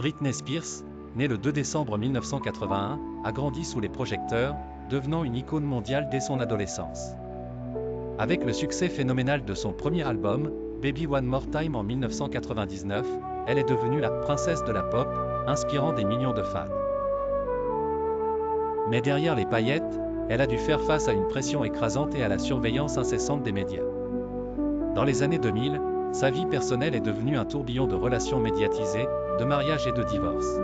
Britney Spears, née le 2 décembre 1981, a grandi sous les projecteurs, devenant une icône mondiale dès son adolescence. Avec le succès phénoménal de son premier album, Baby One More Time en 1999, elle est devenue la princesse de la pop, inspirant des millions de fans. Mais derrière les paillettes, elle a dû faire face à une pression écrasante et à la surveillance incessante des médias. Dans les années 2000, sa vie personnelle est devenue un tourbillon de relations médiatisées, de mariages et de divorces.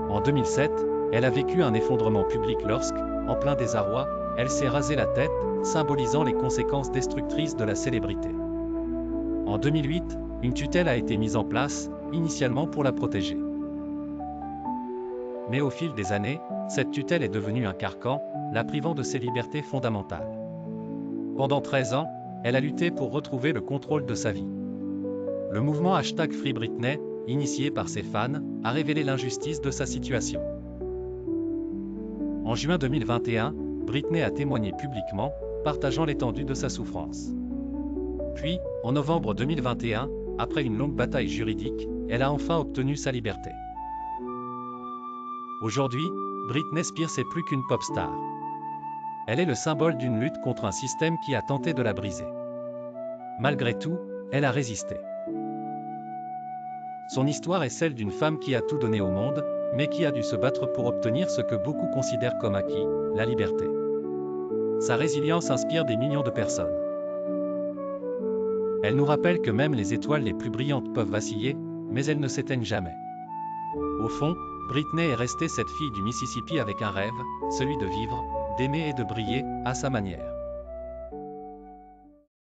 En 2007, elle a vécu un effondrement public lorsque, en plein désarroi, elle s'est rasé la tête, symbolisant les conséquences destructrices de la célébrité. En 2008, une tutelle a été mise en place, initialement pour la protéger. Mais au fil des années, cette tutelle est devenue un carcan, la privant de ses libertés fondamentales. Pendant 13 ans, elle a lutté pour retrouver le contrôle de sa vie. Le mouvement #FreeBritney, initié par ses fans, a révélé l'injustice de sa situation. En juin 2021, Britney a témoigné publiquement, partageant l'étendue de sa souffrance. Puis, en novembre 2021, après une longue bataille juridique, elle a enfin obtenu sa liberté. Aujourd'hui, Britney Spears est plus qu'une pop star. Elle est le symbole d'une lutte contre un système qui a tenté de la briser. Malgré tout, elle a résisté. Son histoire est celle d'une femme qui a tout donné au monde, mais qui a dû se battre pour obtenir ce que beaucoup considèrent comme acquis, la liberté. Sa résilience inspire des millions de personnes. Elle nous rappelle que même les étoiles les plus brillantes peuvent vaciller, mais elles ne s'éteignent jamais. Au fond, Britney est restée cette fille du Mississippi avec un rêve, celui de vivre, d'aimer et de briller, à sa manière.